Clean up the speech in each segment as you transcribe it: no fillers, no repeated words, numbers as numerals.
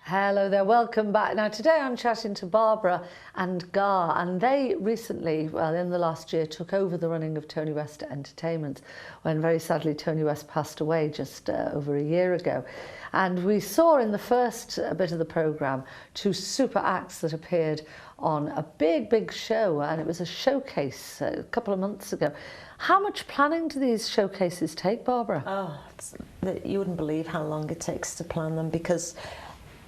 Hello there, welcome back. Now today I'm chatting to Barbara and Gar, and they recently, well in the last year, took over the running of Tony West Entertainment when very sadly Tony West passed away just over a year ago. And we saw in the first bit of the programme 2 super acts that appeared on a big show, and it was a showcase a couple of months ago. How much planning do these showcases take, Barbara? Oh, you wouldn't believe how long it takes to plan them, because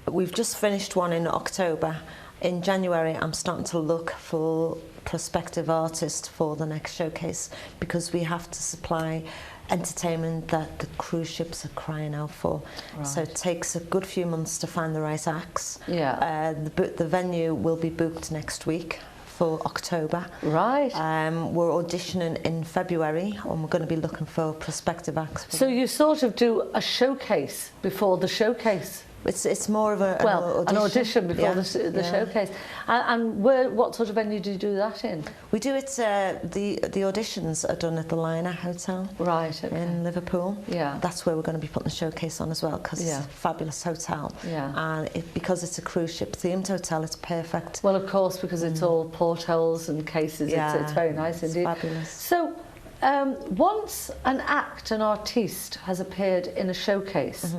we've just finished one in October. In January, I'm starting to look for prospective artists for the next showcase, because we have to supply entertainment that the cruise ships are crying out for. Right. So it takes a good few months to find the right acts. Yeah. The venue will be booked next week for October. Right. We're auditioning in February, and we're going to be looking for prospective acts. So you sort of do a showcase before the showcase? It's more of an audition before the showcase. And what sort of venue do you do that in? We do it, the auditions are done at the Liner Hotel. Right, okay. In Liverpool. Yeah. That's where we're going to be putting the showcase on as well, because it's a fabulous hotel. Yeah. And because it's a cruise ship themed hotel, it's perfect. Well, of course, because it's all portholes and cases. Yeah. It's very nice indeed. Fabulous. So, once an artiste has appeared in a showcase,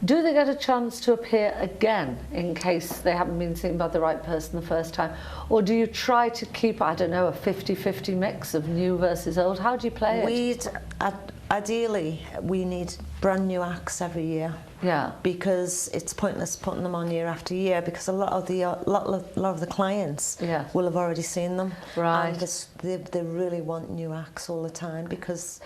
do they get a chance to appear again in case they haven't been seen by the right person the first time? Or do you try to keep, I don't know, a 50-50 mix of new versus old? How do you play it? Ideally, we need brand new acts every year. Yeah. Because it's pointless putting them on year after year, because a lot of the clients will have already seen them. Right. And they really want new acts all the time, because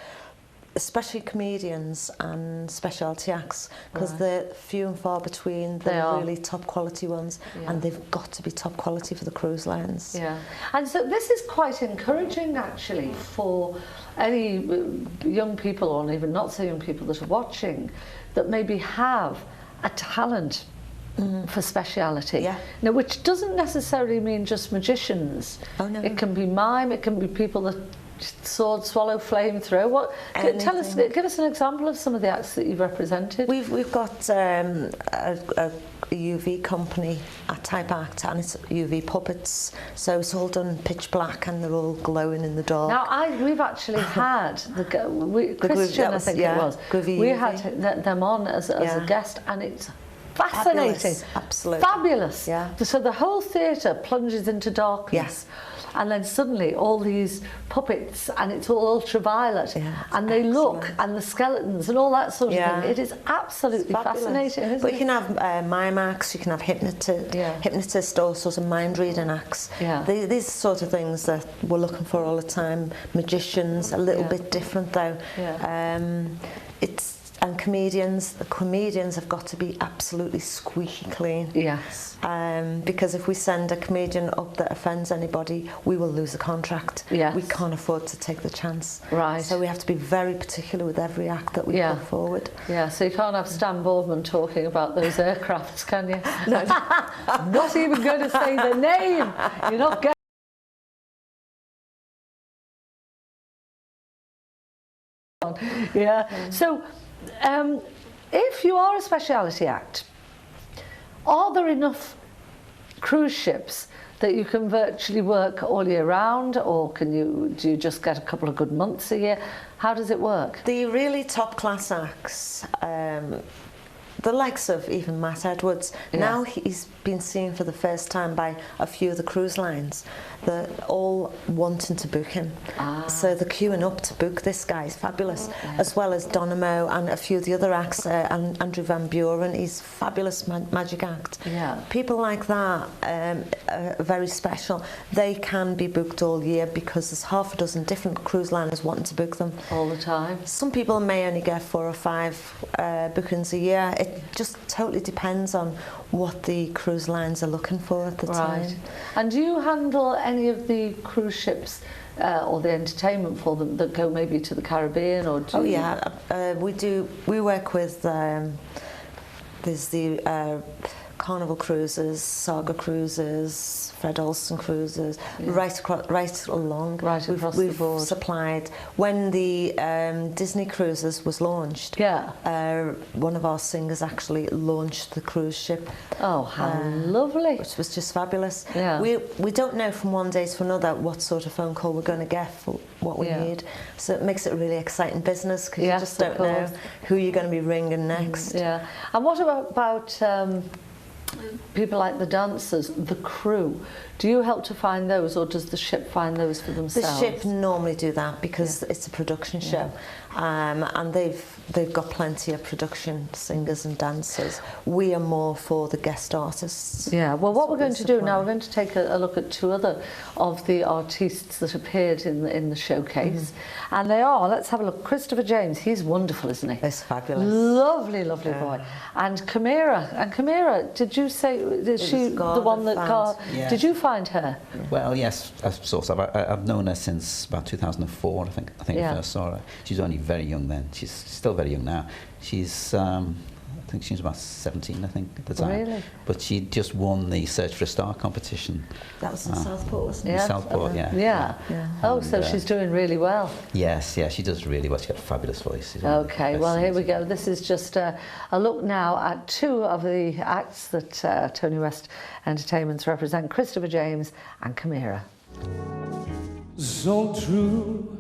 especially comedians and specialty acts, because they're few and far between the really top quality ones, and they've got to be top quality for the cruise lines. Yeah, and so this is quite encouraging actually for any young people, or even not so young people that are watching, that maybe have a talent for speciality. Yeah. Now, which doesn't necessarily mean just magicians. Oh no. It can be mime, it can be people that sword, swallow, flame throw. Tell us, give us an example of some of the acts that you've represented. We've got a UV company, a type act, and it's UV puppets. So it's all done pitch black, and they're all glowing in the dark. Now we've actually had Christian, I think it was. We had them on as a guest, and it's fascinating. Fabulous. Absolutely fabulous. Yeah. So the whole theatre plunges into darkness. Yes. And then suddenly all these puppets, and it's all ultraviolet, and they look, and the skeletons and all that sort of thing. It is absolutely fascinating, isn't But it? you can have mime acts, you can have hypnotist, all sorts of mind reading acts. Yeah. These sort of things that we're looking for all the time. Magicians, a little bit different though. Yeah. And comedians, the comedians have got to be absolutely squeaky clean. Yes. Because if we send a comedian up that offends anybody, we will lose a contract. Yes. We can't afford to take the chance. Right. So we have to be very particular with every act that we put forward. Yeah, so you can't have Stan Boardman talking about those aircrafts, can you? No. I'm not even going to say the name. You're not getting... Yeah. So, if you are a speciality act, are there enough cruise ships that you can virtually work all year round, or do you just get a couple of good months a year? How does it work? The really top class acts, the likes of even Matt Edwards, now he's been seen for the first time by a few of the cruise lines. They're all wanting to book him. So they're queuing up to book this guy. He's fabulous. As well as Dynamo and a few of the other acts, and Andrew Van Buren, he's a fabulous magic act. Yeah. People like that are very special. They can be booked all year, because there's half a dozen different cruise liners wanting to book them. All the time. Some people may only get 4 or 5 bookings a year. It just totally depends on what the cruise lines are looking for at the time. And do you handle any of the cruise ships or the entertainment for them that go maybe to the Caribbean, or do we do. We work with there's the Carnival cruises, Saga cruises, Fred Olsen cruises, right along. Right across the board. We've supplied, when the Disney Cruises was launched, one of our singers actually launched the cruise ship. Oh, how lovely. Which was just fabulous. Yeah. We don't know from one day to another what sort of phone call we're going to get for what we need. So it makes it a really exciting business, because you just don't know who you're going to be ringing next. Yeah. And what about people like the dancers, the crew? Do you help to find those, or does the ship find those for themselves? The ship normally do that, because it's a production show, and they've got plenty of production singers and dancers. We are more for the guest artists. Yeah, well, what we're going to do now, we're going to take a look at two other of the artists that appeared in the showcase. And they are, let's have a look, Christopher James, he's wonderful, isn't he? He's fabulous. Lovely, lovely boy. And Camira, did you say, is she the one that Gar, did you find her? Well, yes, sort of. I've known her since about 2004, I think I first saw her. She's only very young then. She's still very young now. She's, I think she was about 17, I think, at the time. Really? But she just won the Search for a Star competition. That was in Southport, wasn't it? In Southport, Yeah. Oh, so she's doing really well. Yes, she does really well. She's got a fabulous voice. Okay, well, here we go. This is just a look now at two of the acts that Tony West Entertainments represent, Christopher James and Camira. So true,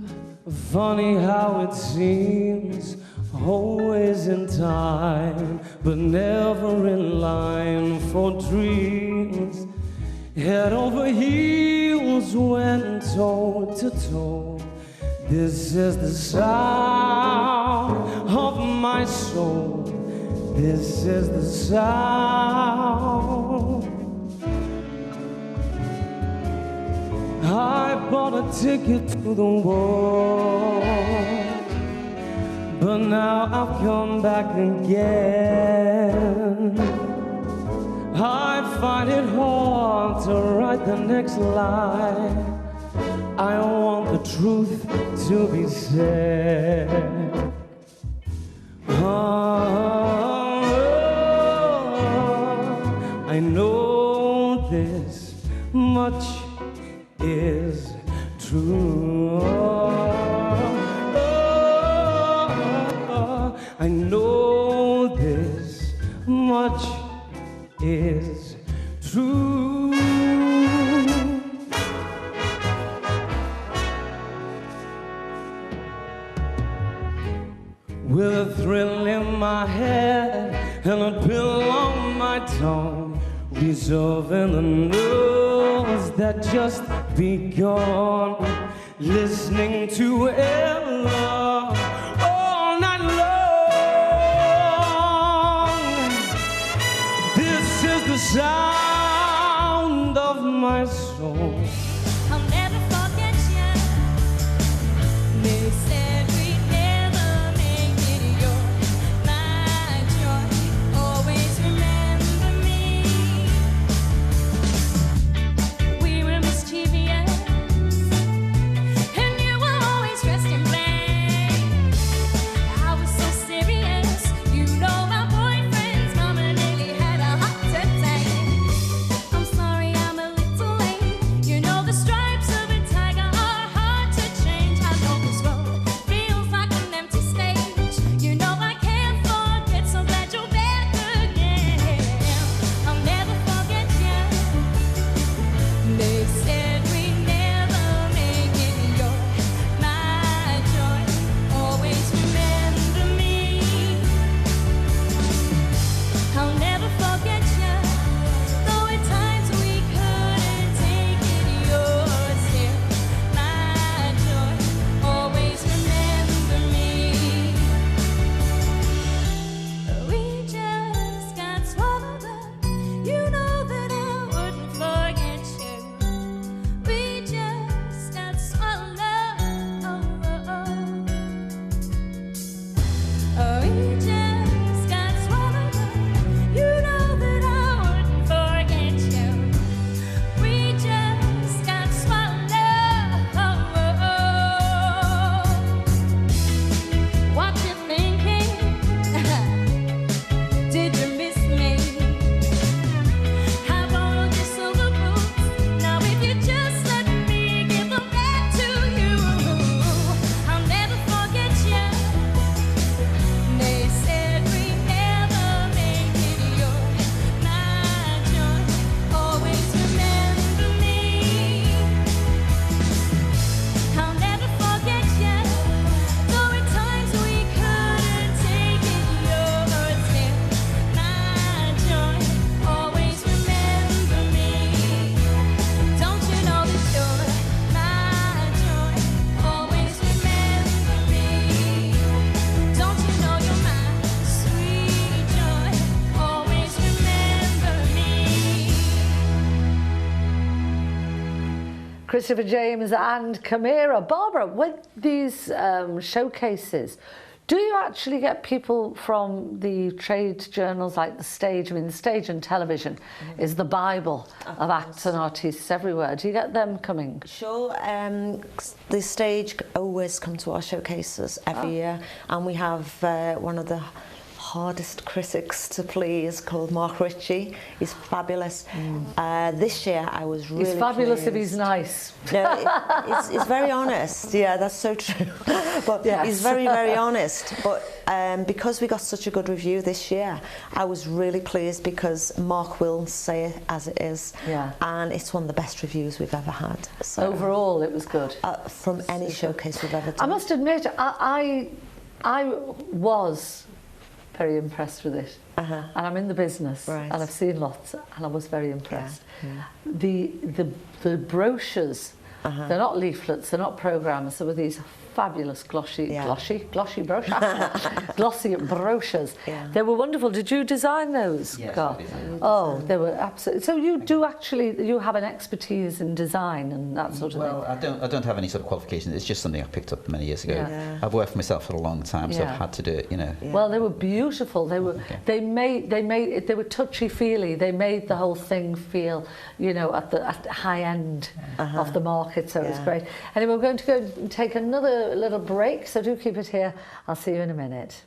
funny how it seems, always in time, but never in line for dreams. Head over heels went toe to toe. This is the sound of my soul. This is the sound. I bought a ticket to the world, but now I've come back again. I find it hard to write the next line. I want the truth to be said. I know this much is true. I know this much is true. With a thrill in my head and a pill on my tongue, resolving the news that just begun, listening to Ella all night long. This is the sound of my soul. I'll never forget you. They said we'd never make it. You're my joy. Always remember me. We were mischievous, and you were always dressed in black. Christopher James and Camira. Barbara, with these showcases, do you actually get people from the trade journals like The Stage? I mean, The Stage and television is the Bible of acts and artists everywhere. Do you get them coming? Sure. The Stage always come to our showcases every year, and we have one of the hardest critics to please called Mark Ritchie. He's fabulous. This year I was really He's fabulous pleased. if he's nice. No, he's very honest. Yeah, that's so true. But Yes. he's very, very honest. But because we got such a good review this year, I was really pleased because Mark will say it as it is. Yeah. And it's one of the best reviews we've ever had. So, Overall, it was good. from any showcase we've ever done. I must admit, I was very impressed with it. And I'm in the business, Right. and I've seen lots, and I was very impressed. The brochures, they're not leaflets, they're not programmes, there were these fabulous glossy brochures. Yeah. They were wonderful. Did you design those, Yes, Gar? I designed Oh, they were absolutely. So you do actually, you have an expertise in design and that sort of Well, thing. I don't have any sort of qualifications. It's just something I picked up many years ago. Yeah. I've worked for myself for a long time, so Yeah. I've had to do it, you know. Well, they were beautiful. They were. They were touchy feely. They made the whole thing feel, you know, at the high end of the market. So it was Yeah. great. Anyway, we're going to go and take another little break. So do keep it here. I'll see you in a minute.